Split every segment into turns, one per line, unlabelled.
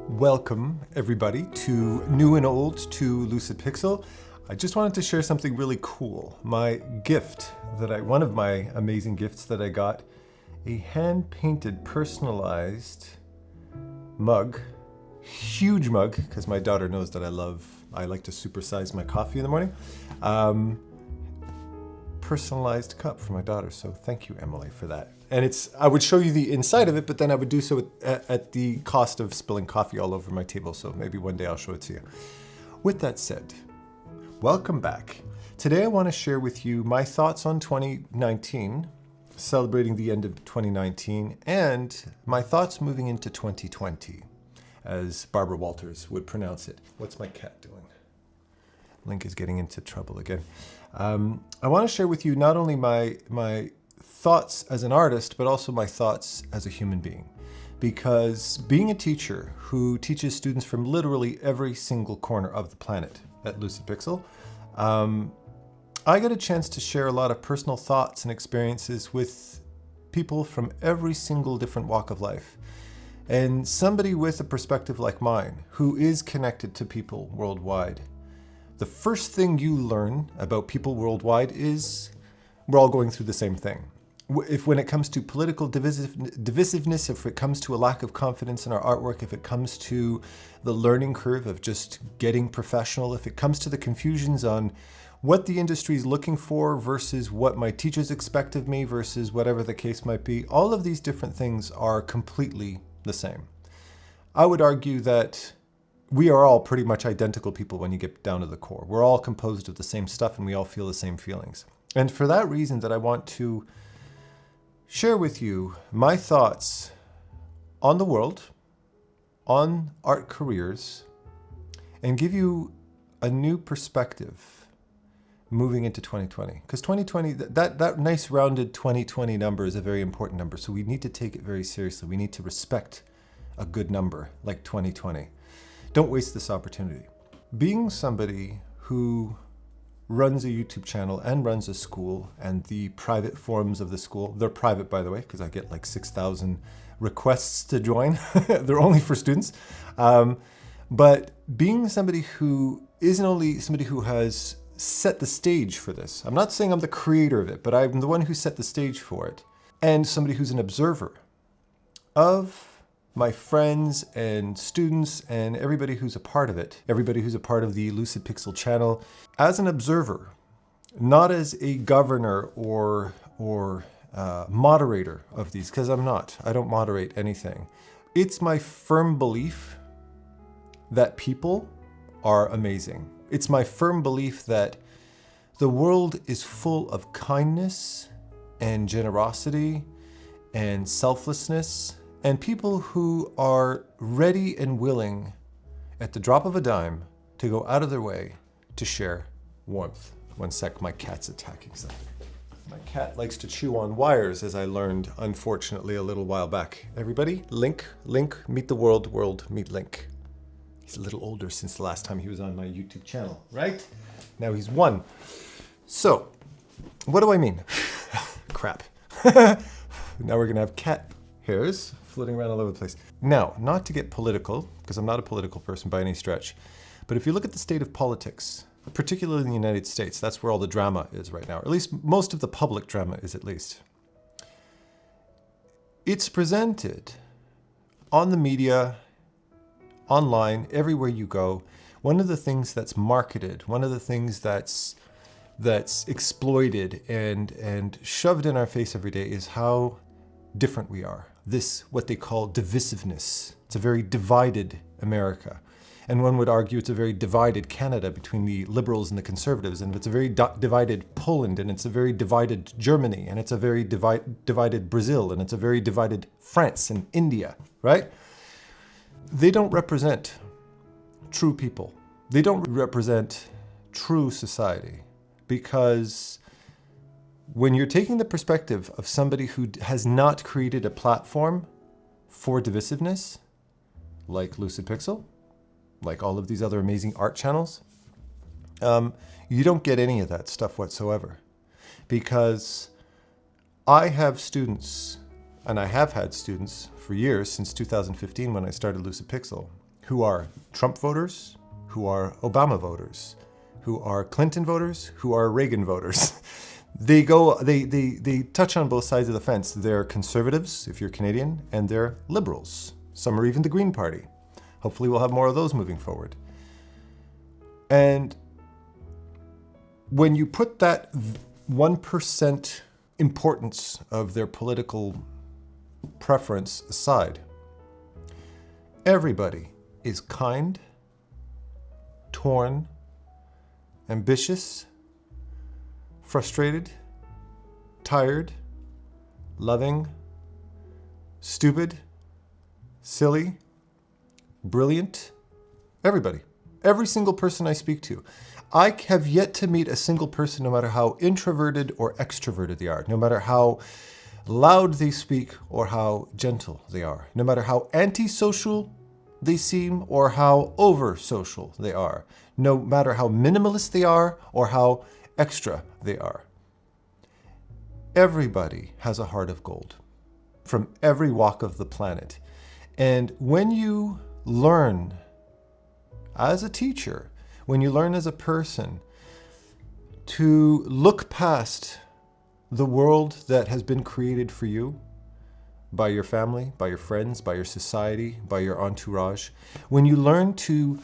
Welcome, everybody, to New and Old to Lucid Pixel. I just wanted to share something really cool. My gift one of my amazing gifts that I got, a hand-painted, personalized mug, huge mug, because my daughter knows that I like to supersize my coffee in the morning. Personalized cup for my daughter, so thank you, Emily, for that. And I would show you the inside of it, but then I would do so at the cost of spilling coffee all over my table, so maybe one day I'll show it to you. With that said, welcome back. Today I want to share with you my thoughts on 2019, celebrating the end of 2019, and my thoughts moving into 2020, as Barbara Walters would pronounce it. What's my cat doing? Link is getting into trouble again. I want to share with you not only my thoughts as an artist, but also my thoughts as a human being. Because being a teacher who teaches students from literally every single corner of the planet at Lucid Pixel, I get a chance to share a lot of personal thoughts and experiences with people from every single different walk of life. And somebody with a perspective like mine, who is connected to people worldwide, the first thing you learn about people worldwide is we're all going through the same thing. When it comes to political divisiveness, if it comes to a lack of confidence in our artwork, if it comes to the learning curve of just getting professional, if it comes to the confusions on what the industry is looking for versus what my teachers expect of me versus whatever the case might be, all of these different things are completely the same. I would argue that we are all pretty much identical people when you get down to the core. We're all composed of the same stuff and we all feel the same feelings. And for that reason that I want to share with you my thoughts on the world, on art careers, and give you a new perspective moving into 2020. Because 2020, that nice rounded 2020 number is a very important number, so we need to take it very seriously. We need to respect a good number like 2020. Don't waste this opportunity. Being somebody who runs a YouTube channel and runs a school, and the private forums of the school, they're private, by the way, because I get like 6,000 requests to join. They're only for students. But being somebody who isn't only somebody who has set the stage for this, I'm not saying I'm the creator of it, but I'm the one who set the stage for it, and somebody who's an observer of my friends and students and everybody who's a part of it, everybody who's a part of the Lucid Pixel channel, as an observer, not as a governor or moderator of these, because I'm not. I don't moderate anything. It's my firm belief that people are amazing. It's my firm belief that the world is full of kindness and generosity and selflessness, and people who are ready and willing at the drop of a dime to go out of their way to share warmth. One sec, my cat's attacking something. My cat likes to chew on wires, as I learned, unfortunately, a little while back. Everybody, Link, meet the world, world, meet Link. He's a little older since the last time he was on my YouTube channel, right? Now he's 1. So, what do I mean? Crap. Now we're gonna have cat hairs floating around all over the place. Now, not to get political, because I'm not a political person by any stretch, but if you look at the state of politics, particularly in the United States, that's where all the drama is right now, or at least most of the public drama is at least. It's presented on the media, online, everywhere you go. One of the things that's marketed, one of the things that's exploited and shoved in our face every day is how different we are. This, what they call divisiveness. It's a very divided America. And one would argue it's a very divided Canada between the liberals and the conservatives. And it's a very divided Poland, and it's a very divided Germany, and it's a very divided Brazil, and it's a very divided France and India, right? They don't represent true people. They don't represent true society, because when you're taking the perspective of somebody who has not created a platform for divisiveness, like Lucid Pixel, like all of these other amazing art channels, you don't get any of that stuff whatsoever. Because I have students and I have had students for years, since 2015 when I started Lucidpixel, who are Trump voters, who are Obama voters, who are Clinton voters, who are Reagan voters. They touch on both sides of the fence. They're conservatives, if you're Canadian, and they're liberals. Some are even the Green Party. Hopefully we'll have more of those moving forward. And when you put that 1% importance of their political preference aside, everybody is kind, torn, ambitious, frustrated, tired, loving, stupid, silly, brilliant. Everybody. Every single person I speak to. I have yet to meet a single person, no matter how introverted or extroverted they are, no matter how loud they speak or how gentle they are, no matter how antisocial they seem or how over-social they are, no matter how minimalist they are or how extra they are. Everybody has a heart of gold from every walk of the planet. And when you learn as a teacher, when you learn as a person to look past the world that has been created for you by your family, by your friends, by your society, by your entourage, when you learn to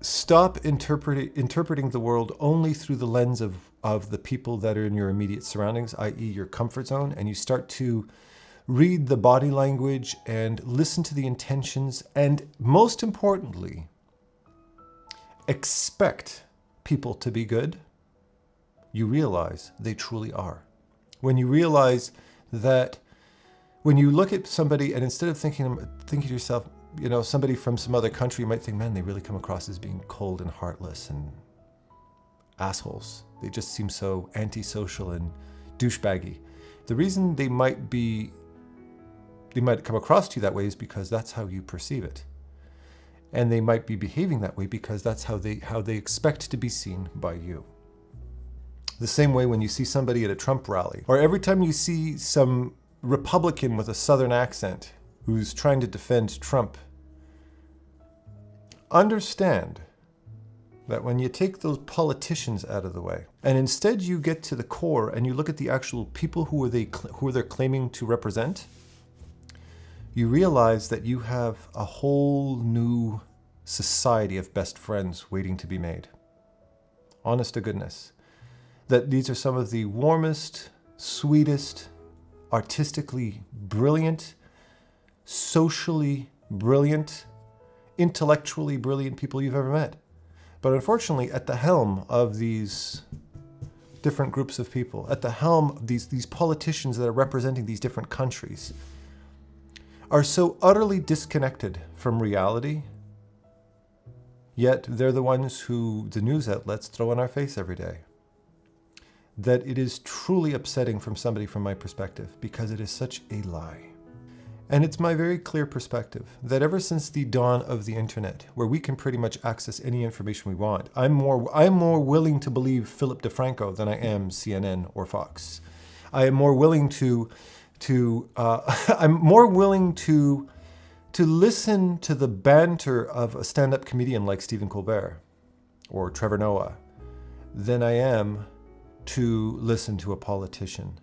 stop interpreting the world only through the lens of the people that are in your immediate surroundings, i.e. your comfort zone, and you start to read the body language and listen to the intentions, and most importantly, expect people to be good, you realize they truly are. When you realize that when you look at somebody and instead of thinking to yourself, you know, somebody from some other country, you might think, man, they really come across as being cold and heartless and assholes. They just seem so antisocial and douchebaggy. The reason they might come across to you that way is because that's how you perceive it. And they might be behaving that way because that's how they expect to be seen by you. The same way when you see somebody at a Trump rally, or every time you see some Republican with a Southern accent who's trying to defend Trump, understand that when you take those politicians out of the way, and instead you get to the core and you look at the actual people who they're claiming to represent, you realize that you have a whole new society of best friends waiting to be made. Honest to goodness. That these are some of the warmest, sweetest, artistically brilliant, socially brilliant, intellectually brilliant people you've ever met. But unfortunately, at the helm of these different groups of people, at the helm of these politicians that are representing these different countries, are so utterly disconnected from reality, yet they're the ones who the news outlets throw in our face every day. That it is truly upsetting from somebody from my perspective, because it is such a lie. And it's my very clear perspective that ever since the dawn of the internet, where we can pretty much access any information we want, I'm more willing to believe Philip DeFranco than I am CNN or Fox. I am more willing to listen to the banter of a stand-up comedian like Stephen Colbert or Trevor Noah than I am to listen to a politician.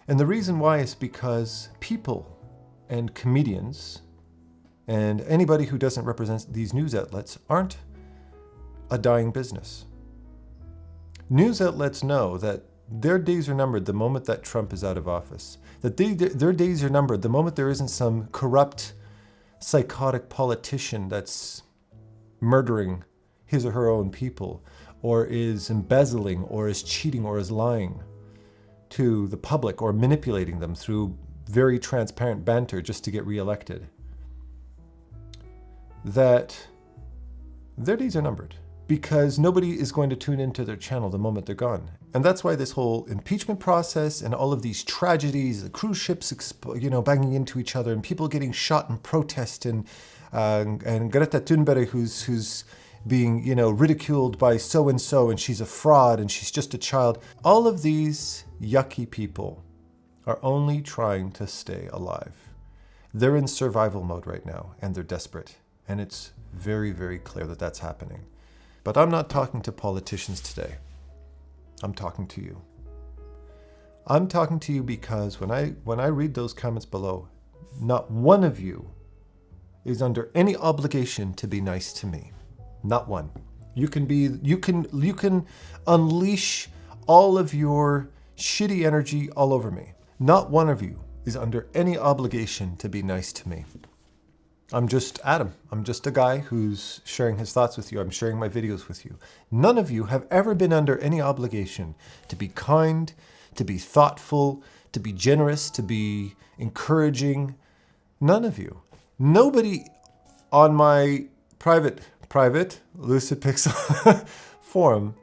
And the reason why is because people and comedians and anybody who doesn't represent these news outlets aren't a dying business. News outlets know that their days are numbered the moment that Trump is out of office. That their days are numbered the moment there isn't some corrupt, psychotic politician that's murdering his or her own people, or is embezzling, or is cheating, or is lying to the public, or manipulating them through very transparent banter just to get reelected. That their days are numbered, because nobody is going to tune into their channel the moment they're gone. And that's why this whole impeachment process and all of these tragedies, the cruise ships banging into each other and people getting shot in protest, and Greta Thunberg who's being ridiculed by so-and-so and she's a fraud and she's just a child. All of these yucky people are only trying to stay alive. They're in survival mode right now, and they're desperate. And it's very, very clear that that's happening. But I'm not talking to politicians today. I'm talking to you. I'm talking to you because when I read those comments below, not one of you is under any obligation to be nice to me. Not one. You can unleash all of your shitty energy all over me. Not one of you is under any obligation to be nice to me. I'm just Adam. I'm just a guy who's sharing his thoughts with you. I'm sharing my videos with you. None of you have ever been under any obligation to be kind, to be thoughtful, to be generous, to be encouraging. None of you. Nobody on my private Lucid Pixel forum,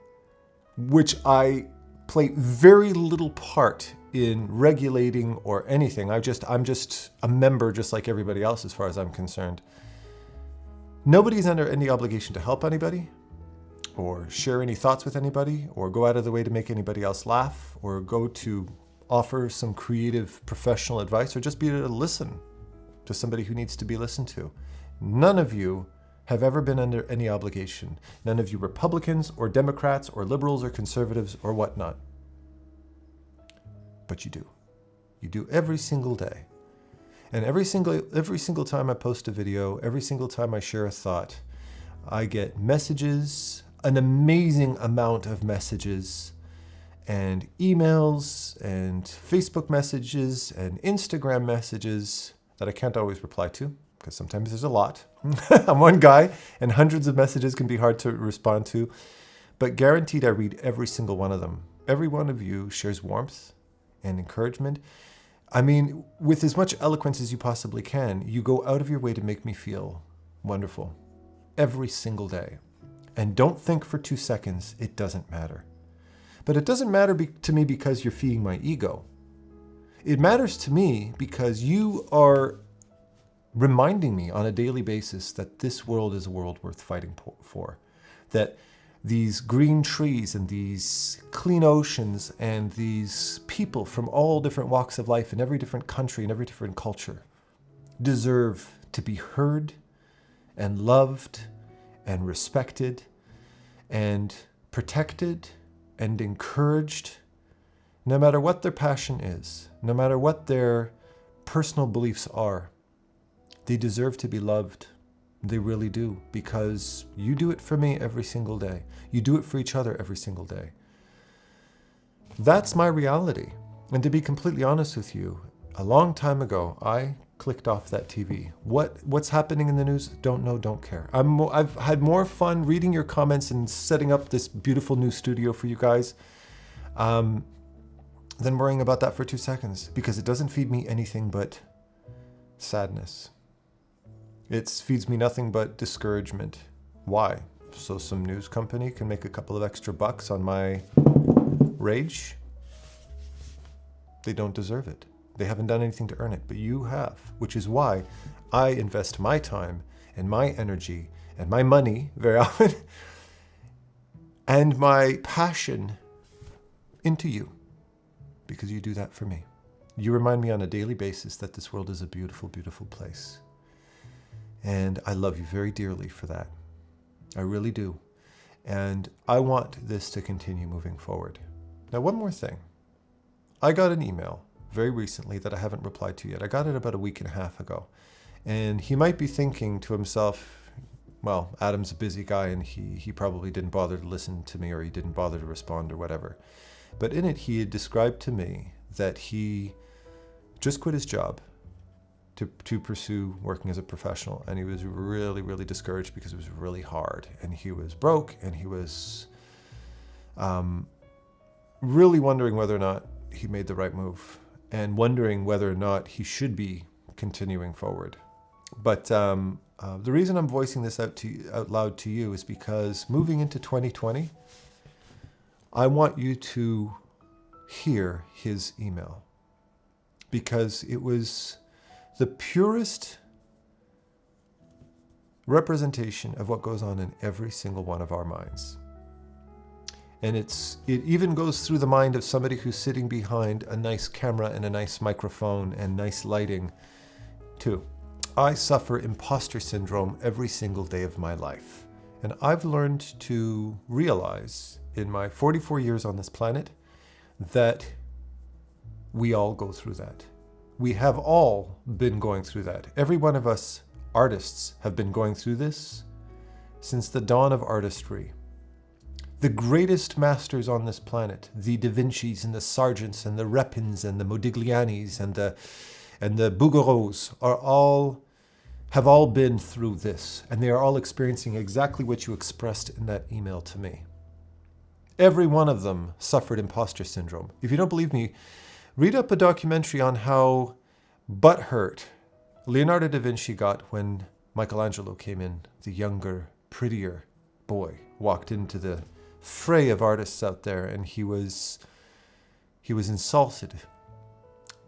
which I play very little part in regulating or anything. I'm just a member just like everybody else as far as I'm concerned. Nobody's under any obligation to help anybody or share any thoughts with anybody or go out of the way to make anybody else laugh or go to offer some creative professional advice or just be to listen to somebody who needs to be listened to. None of you have ever been under any obligation. None of you Republicans or Democrats or liberals or conservatives or whatnot. But you do. You do every single day. And every single time I post a video, every single time I share a thought, I get messages, an amazing amount of messages, and emails, and Facebook messages, and Instagram messages that I can't always reply to, because sometimes there's a lot. I'm one guy, and hundreds of messages can be hard to respond to, but guaranteed I read every single one of them. Every one of you shares warmth and encouragement. I mean, with as much eloquence as you possibly can, you go out of your way to make me feel wonderful every single day. And don't think for 2 seconds it doesn't matter. But it doesn't matter to me because you're feeding my ego. It matters to me because you are reminding me on a daily basis that this world is a world worth fighting for. That these green trees and these clean oceans and these people from all different walks of life in every different country and every different culture deserve to be heard and loved and respected and protected and encouraged, no matter what their passion is, no matter what their personal beliefs are. They deserve to be loved. They really do, because you do it for me every single day. You do it for each other every single day. That's my reality. And to be completely honest with you, a long time ago, I clicked off that TV. What's happening in the news? Don't know, don't care. I've had more fun reading your comments and setting up this beautiful new studio for you guys than worrying about that for 2 seconds, because it doesn't feed me anything but sadness. It feeds me nothing but discouragement. Why? So some news company can make a couple of extra bucks on my rage? They don't deserve it. They haven't done anything to earn it, but you have, which is why I invest my time and my energy and my money very often and my passion into you, because you do that for me. You remind me on a daily basis that this world is a beautiful, beautiful place. And I love you very dearly for that. I really do. And I want this to continue moving forward. Now, one more thing. I got an email very recently that I haven't replied to yet. I got it about a week and a half ago. And he might be thinking to himself, well, Adam's a busy guy and he probably didn't bother to listen to me, or he didn't bother to respond or whatever. But in it, he had described to me that he just quit his job to pursue working as a professional, and he was really, really discouraged because it was really hard, and he was broke, and he was really wondering whether or not he made the right move, and wondering whether or not he should be continuing forward. But the reason I'm voicing this out loud to you is because moving into 2020, I want you to hear his email, because it was the purest representation of what goes on in every single one of our minds. And it even goes through the mind of somebody who's sitting behind a nice camera and a nice microphone and nice lighting too. I suffer imposter syndrome every single day of my life. And I've learned to realize in my 44 years on this planet that we all go through that. We have all been going through that. Every one of us artists have been going through this since the dawn of artistry. The greatest masters on this planet, the Da Vincis and the Sargents and the Repins and the Modiglianis and the Bouguereaus have all been through this, and they are all experiencing exactly what you expressed in that email to me. Every one of them suffered imposter syndrome. If you don't believe me, read up a documentary on how butthurt Leonardo da Vinci got when Michelangelo came in, the younger, prettier boy, walked into the fray of artists out there, and he was insulted.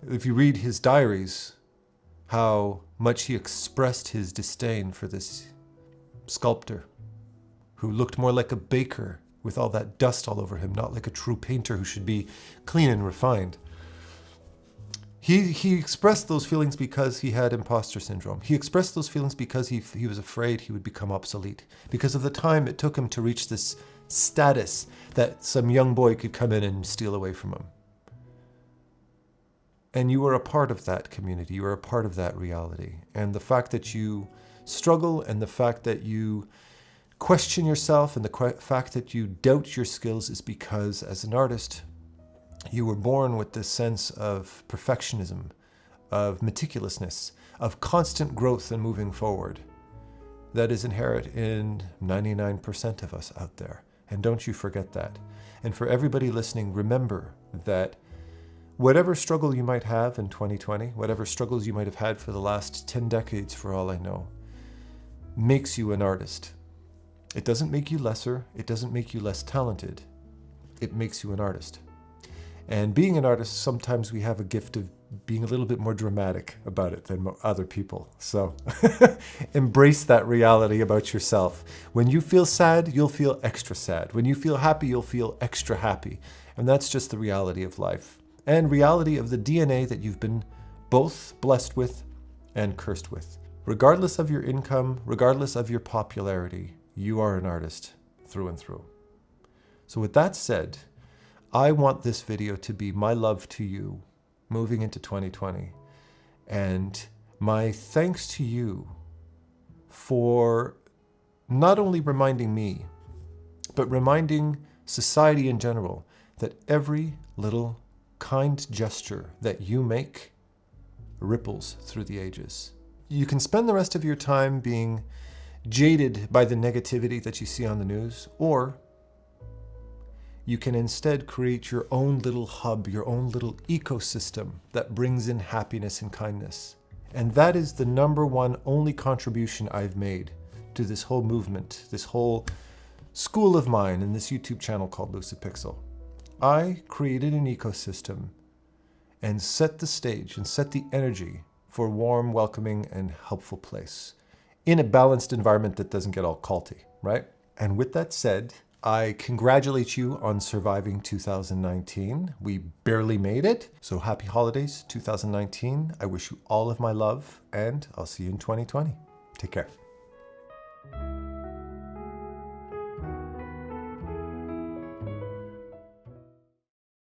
If you read his diaries, how much he expressed his disdain for this sculptor who looked more like a baker with all that dust all over him, not like a true painter who should be clean and refined. He expressed those feelings because he had imposter syndrome. He expressed those feelings because he was afraid he would become obsolete, because of the time it took him to reach this status that some young boy could come in and steal away from him. And you are a part of that community. You are a part of that reality. And the fact that you struggle, and the fact that you question yourself, and the fact that you doubt your skills is because, as an artist, you were born with this sense of perfectionism, of meticulousness, of constant growth and moving forward that is inherent in 99% of us out there. And don't you forget that. And for everybody listening, remember that whatever struggle you might have in 2020, whatever struggles you might have had for the last 10 decades, for all I know, makes you an artist. It doesn't make you lesser. It doesn't make you less talented. It makes you an artist. And being an artist, sometimes we have a gift of being a little bit more dramatic about it than other people. So embrace that reality about yourself. When you feel sad, you'll feel extra sad. When you feel happy, you'll feel extra happy. And that's just the reality of life. And reality of the DNA that you've been both blessed with and cursed with. Regardless of your income, regardless of your popularity, you are an artist through and through. So with that said, I want this video to be my love to you moving into 2020. And my thanks to you for not only reminding me, but reminding society in general that every little kind gesture that you make ripples through the ages. You can spend the rest of your time being jaded by the negativity that you see on the news, or you can instead create your own little hub, your own little ecosystem that brings in happiness and kindness. And that is the number one only contribution I've made to this whole movement, this whole school of mine in this YouTube channel called Lucid Pixel. I created an ecosystem and set the stage and set the energy for a warm, welcoming, and helpful place in a balanced environment that doesn't get all culty, right? And with that said, I congratulate you on surviving 2019. We barely made it. So happy holidays, 2019. I wish you all of my love, and I'll see you in 2020. Take care.